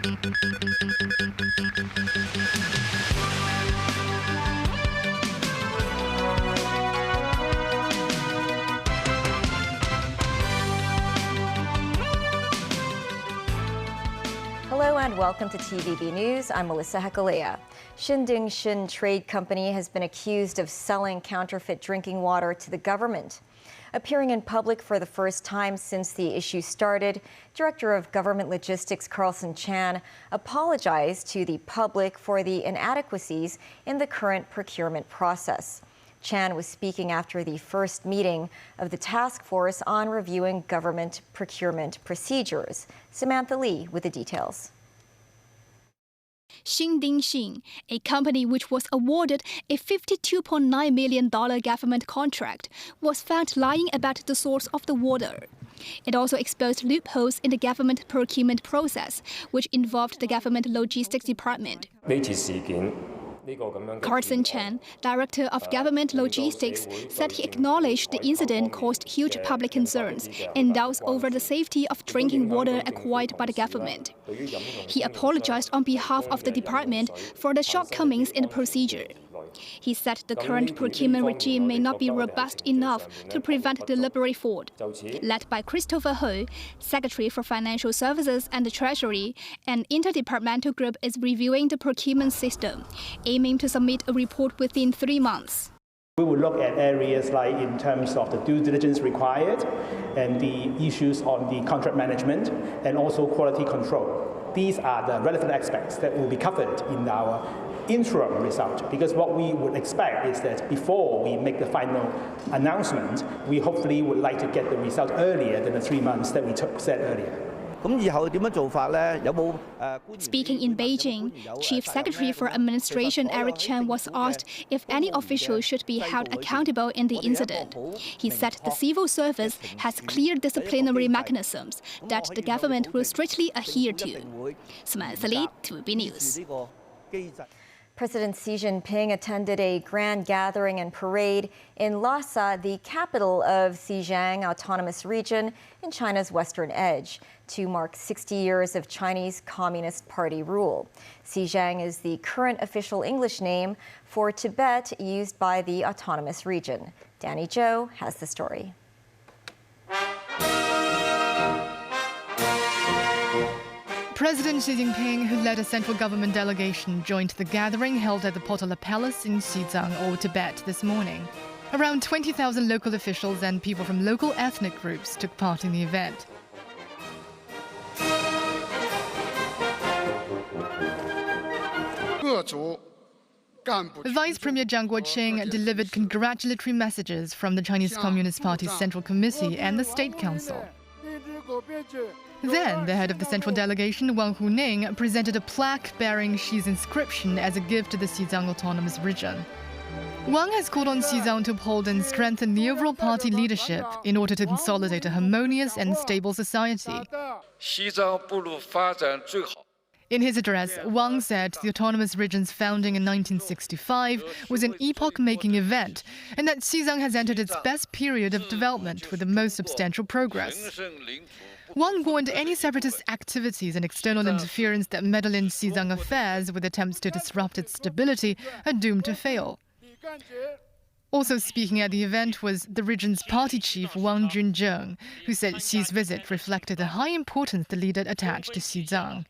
Hello and welcome to TVB News. I'm Melissa Hekalea. Shin Trade Company has been accused of selling counterfeit drinking water to the government. Appearing in public for the first time since the issue started, Director of Government Logistics Carlson Chan apologized to the public for the inadequacies in the current procurement process. Chan was speaking after the first meeting of the task force on reviewing government procurement procedures. Samantha Lee with the details. Xin, a company which was awarded a $52.9 million government contract, was found lying about the source of the water. It also exposed loopholes in the government procurement process, which involved the government logistics department. Carlson Chan, Director of Government Logistics, said he acknowledged the incident caused huge public concerns and doubts over the safety of drinking water acquired by the government. He apologized on behalf of the department for the shortcomings in the procedure. He said the current procurement regime may not be robust enough to prevent deliberate fraud. Led by Christopher Ho, Secretary for Financial Services and the Treasury, an interdepartmental group is reviewing the procurement system, aiming to submit a report within 3 months. We will look at areas like in terms of the due diligence required and the issues on the contract management and also quality control. These are the relevant aspects that will be covered in our interim result, because what we would expect is that before we make the final announcement, we hopefully would like to get the result earlier than the 3 months that we said earlier. Speaking in Beijing, Chief Secretary for Administration Eric Chen was asked if any official should be held accountable in the incident. He said the civil service has clear disciplinary mechanisms that the government will strictly adhere to. Samantha Lee, TVB News. President Xi Jinping attended a grand gathering and parade in Lhasa, the capital of Xinjiang Autonomous Region in China's western edge, to mark 60 years of Chinese Communist Party rule. Xinjiang is the current official English name for Tibet used by the autonomous region. Danny Zhou has the story. President Xi Jinping, who led a central government delegation, joined the gathering held at the Potala Palace in Xizang, or Tibet, this morning. Around 20,000 local officials and people from local ethnic groups took part in the event. Vice Premier Jiang Guoqing delivered congratulatory messages from the Chinese Communist Party's Central Committee and the State Council. Then, the head of the central delegation, Wang Huning, presented a plaque bearing Xi's inscription as a gift to the Xizang Autonomous Region. Wang has called on Xizang to uphold and strengthen the overall party leadership in order to consolidate a harmonious and stable society. In his address, Wang said the autonomous region's founding in 1965 was an epoch-making event, and that Xizang has entered its best period of development with the most substantial progress. Wang warned any separatist activities and external interference that meddle in Xizang affairs with attempts to disrupt its stability are doomed to fail. Also speaking at the event was the region's party chief Wang Junzheng, who said Xi's visit reflected the high importance the leader attached to Xizang.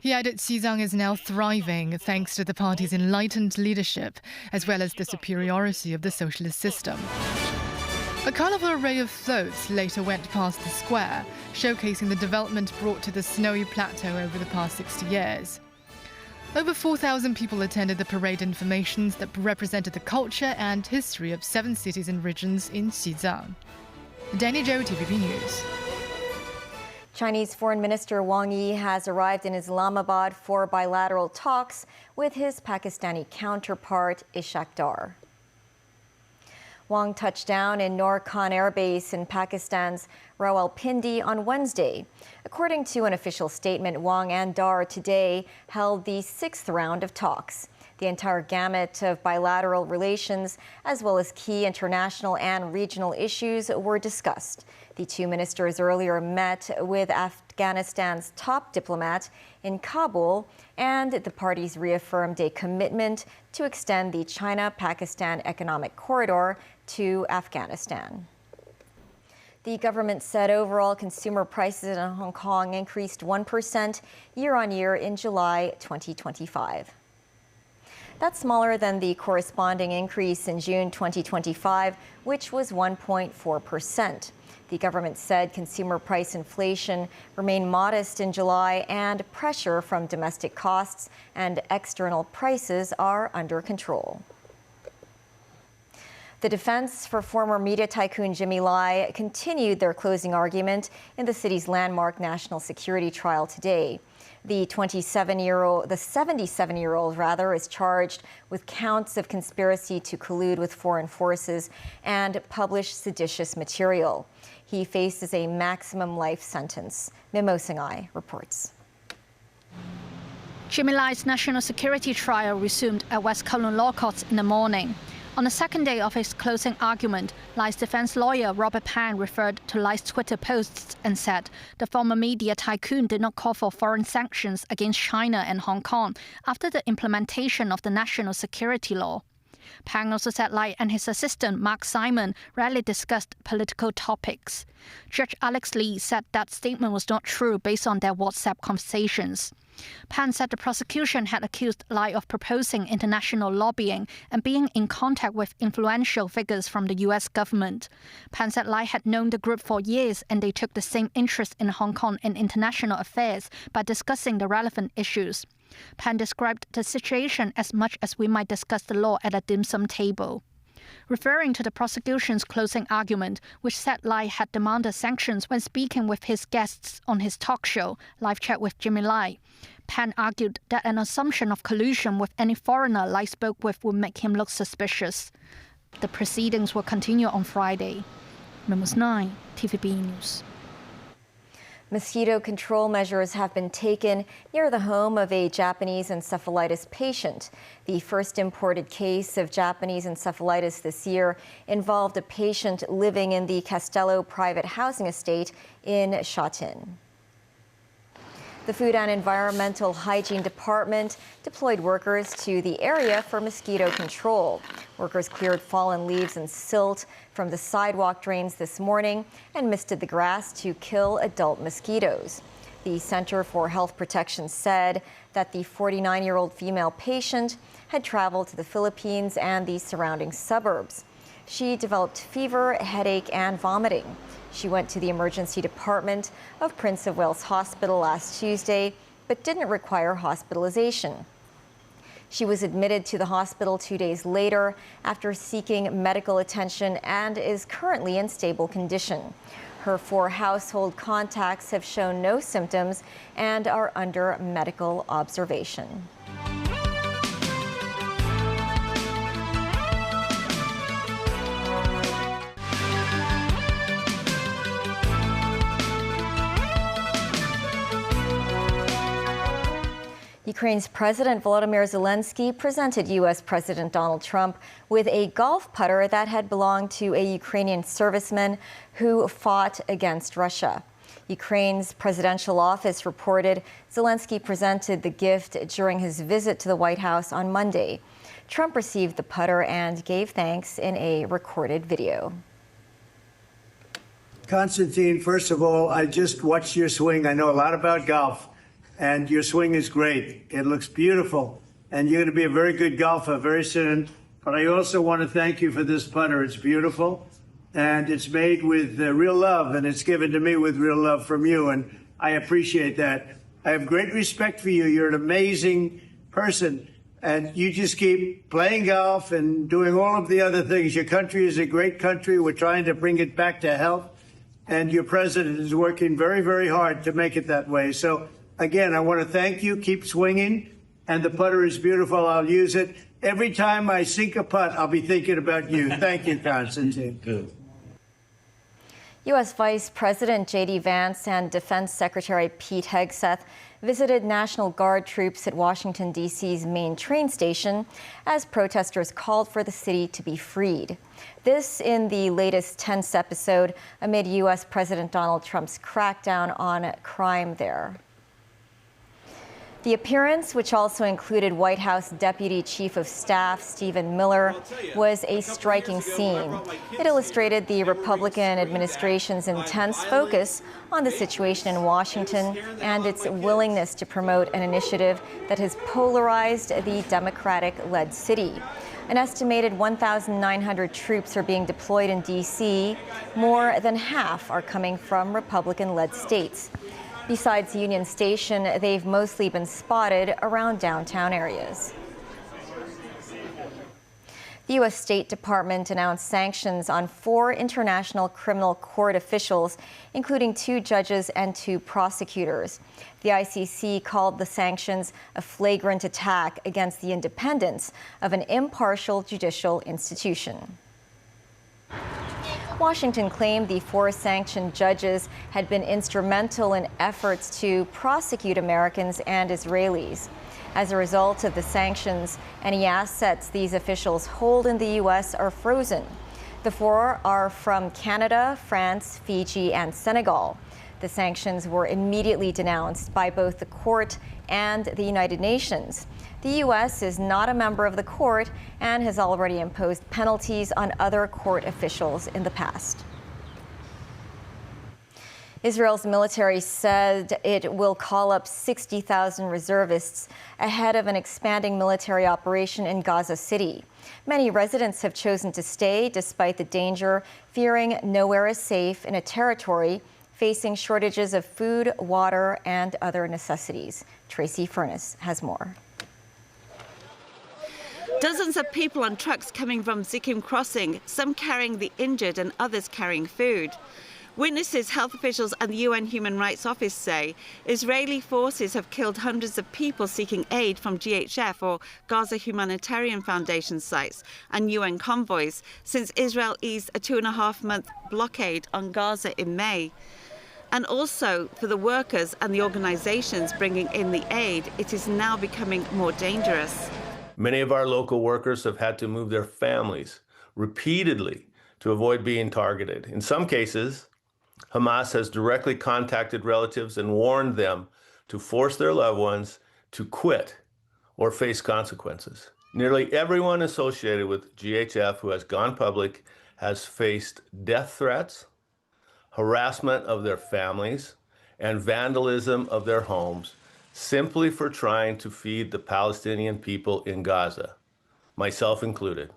He added Xizang is now thriving thanks to the party's enlightened leadership, as well as the superiority of the socialist system. A colorful array of floats later went past the square, showcasing the development brought to the snowy plateau over the past 60 years. Over 4,000 people attended the parade in formations that represented the culture and history of 7 cities and regions in Xizang. Danny Zhou, TVB News. Chinese Foreign Minister Wang Yi has arrived in Islamabad for bilateral talks with his Pakistani counterpart, Ishaq Dar. Wang touched down in Noor Khan Air Base in Pakistan's Rawalpindi on Wednesday. According to an official statement, Wang and Dar today held the 6th round of talks. The entire gamut of bilateral relations, as well as key international and regional issues, were discussed. The two ministers earlier met with Afghanistan's top diplomat in Kabul, and the parties reaffirmed a commitment to extend the China-Pakistan economic corridor to Afghanistan. The government said overall consumer prices in Hong Kong increased 1% year-on-year in July 2025. That's smaller than the corresponding increase in June 2025, which was 1.4%. The government said consumer price inflation remained modest in July and pressure from domestic costs and external prices are under control. The defense for former media tycoon Jimmy Lai continued their closing argument in the city's landmark national security trial today. The 77-year-old is charged with counts of conspiracy to collude with foreign forces and publish seditious material. He faces a maximum life sentence. Mimo Singhai reports. Jimmy Lai's national security trial resumed at West Kowloon Law Courts in the morning. On the second day of his closing argument, Lai's defense lawyer Robert Pan referred to Lai's Twitter posts and said the former media tycoon did not call for foreign sanctions against China and Hong Kong after the implementation of the national security law. Pan also said Lai and his assistant Mark Simon rarely discussed political topics. Judge Alex Lee said that statement was not true based on their WhatsApp conversations. Pan said the prosecution had accused Lai of proposing international lobbying and being in contact with influential figures from the U.S. government. Pan said Lai had known the group for years and they took the same interest in Hong Kong and international affairs by discussing the relevant issues. Pan described the situation as much as we might discuss the law at a dim sum table. Referring to the prosecution's closing argument, which said Lai had demanded sanctions when speaking with his guests on his talk show, Live Chat with Jimmy Lai, Pan argued that an assumption of collusion with any foreigner Lai spoke with would make him look suspicious. The proceedings will continue on Friday. Memos 9, TVB News. Mosquito control measures have been taken near the home of a Japanese encephalitis patient. The first imported case of Japanese encephalitis this year involved a patient living in the Castello private housing estate in Sha Tin. The Food and Environmental Hygiene Department deployed workers to the area for mosquito control. Workers cleared fallen leaves and silt from the sidewalk drains this morning and misted the grass to kill adult mosquitoes. The Center for Health Protection said that the 49-year-old female patient had traveled to the Philippines and the surrounding suburbs. She developed fever, headache, and vomiting. She went to the emergency department of Prince of Wales Hospital last Tuesday, but didn't require hospitalization. She was admitted to the hospital 2 days later after seeking medical attention and is currently in stable condition. Her 4 household contacts have shown no symptoms and are under medical observation. Ukraine's President Volodymyr Zelenskyy presented U.S. President Donald Trump with a golf putter that had belonged to a Ukrainian serviceman who fought against Russia. Ukraine's presidential office reported Zelenskyy presented the gift during his visit to the White House on Monday. Trump received the putter and gave thanks in a recorded video. Konstantin, first of all, I just watched your swing. I know a lot about golf. And your swing is great. It looks beautiful. And you're going to be a very good golfer very soon. But I also want to thank you for this putter. It's beautiful. And it's made with real love. And it's given to me with real love from you. And I appreciate that. I have great respect for you. You're an amazing person. And you just keep playing golf and doing all of the other things. Your country is a great country. We're trying to bring it back to health. And your president is working very, very hard to make it that way. So again, I want to thank you. Keep swinging. And the putter is beautiful. I'll use it. Every time I sink a putt, I'll be thinking about you. Thank you, Konstantin. U.S. Vice President J.D. Vance and Defense Secretary Pete Hegseth visited National Guard troops at Washington, D.C.'s main train station as protesters called for the city to be freed. This in the latest tense episode amid U.S. President Donald Trump's crackdown on crime there. The appearance, which also included White House Deputy Chief of Staff Stephen Miller, was a striking scene. It illustrated the Republican administration's intense focus on the situation in Washington and its willingness to promote an initiative that has polarized the Democratic-led city. An estimated 1,900 troops are being deployed in D.C. More than half are coming from Republican-led states. Besides Union Station, they've mostly been spotted around downtown areas. The U.S. State Department announced sanctions on 4 international criminal court officials, including 2 judges and 2 prosecutors. The ICC called the sanctions a flagrant attack against the independence of an impartial judicial institution. Washington claimed the 4 sanctioned judges had been instrumental in efforts to prosecute Americans and Israelis. As a result of the sanctions, any assets these officials hold in the U.S. are frozen. The 4 are from Canada, France, Fiji, and Senegal. The sanctions were immediately denounced by both the court and the United Nations. The U.S. is not a member of the court and has already imposed penalties on other court officials in the past. Israel's military said it will call up 60,000 reservists ahead of an expanding military operation in Gaza City. Many residents have chosen to stay despite the danger, fearing nowhere is safe in a territory facing shortages of food, water, and other necessities. Tracy Furness has more. Dozens of people on trucks coming from Zikkim crossing, some carrying the injured and others carrying food. Witnesses, health officials and the UN Human Rights Office say Israeli forces have killed hundreds of people seeking aid from GHF or Gaza Humanitarian Foundation sites and UN convoys since Israel eased a 2.5-month blockade on Gaza in May. And also for the workers and the organizations bringing in the aid, it is now becoming more dangerous. Many of our local workers have had to move their families repeatedly to avoid being targeted. In some cases, Hamas has directly contacted relatives and warned them to force their loved ones to quit or face consequences. Nearly everyone associated with GHF who has gone public has faced death threats, harassment of their families, and vandalism of their homes simply for trying to feed the Palestinian people in Gaza, myself included.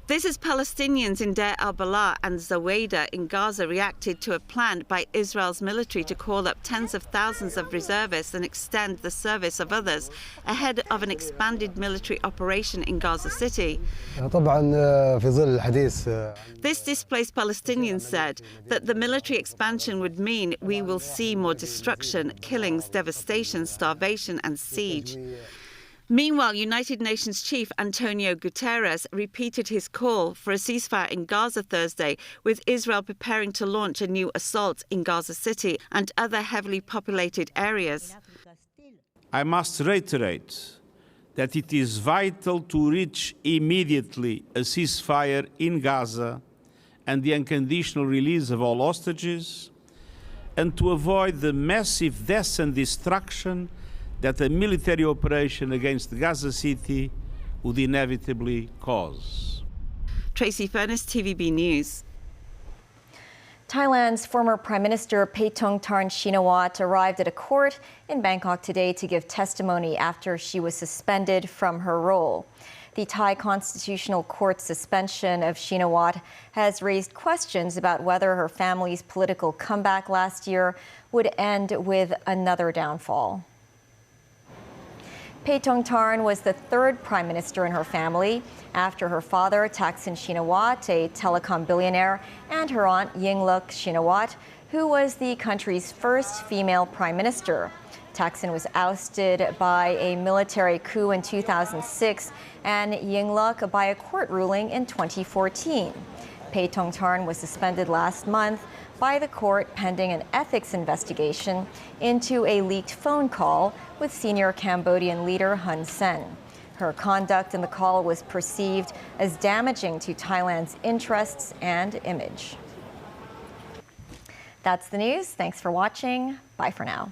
This is Palestinians in Deir al-Balah and Zaweda in Gaza reacted to a plan by Israel's military to call up tens of thousands of reservists and extend the service of others ahead of an expanded military operation in Gaza City. This displaced Palestinian said that the military expansion would mean we will see more destruction, killings, devastation, starvation and siege. Meanwhile, United Nations Chief Antonio Guterres repeated his call for a ceasefire in Gaza Thursday, with Israel preparing to launch a new assault in Gaza City and other heavily populated areas. I must reiterate that it is vital to reach immediately a ceasefire in Gaza and the unconditional release of all hostages, and to avoid the massive deaths and destruction that a military operation against Gaza City would inevitably cause. Tracy Furness, TVB News. Thailand's former Prime Minister Paetongtarn Shinawatra arrived at a court in Bangkok today to give testimony after she was suspended from her role. The Thai Constitutional Court's suspension of Shinawatra has raised questions about whether her family's political comeback last year would end with another downfall. Paetongtarn was the 3rd prime minister in her family after her father, Thaksin Shinawatra, a telecom billionaire, and her aunt, Yingluck Shinawatra, who was the country's first female prime minister. Thaksin was ousted by a military coup in 2006 and Yingluck by a court ruling in 2014. Pei Tongtarn was suspended last month by the court pending an ethics investigation into a leaked phone call with senior Cambodian leader Hun Sen. Her conduct in the call was perceived as damaging to Thailand's interests and image. That's the news. Thanks for watching. Bye for now.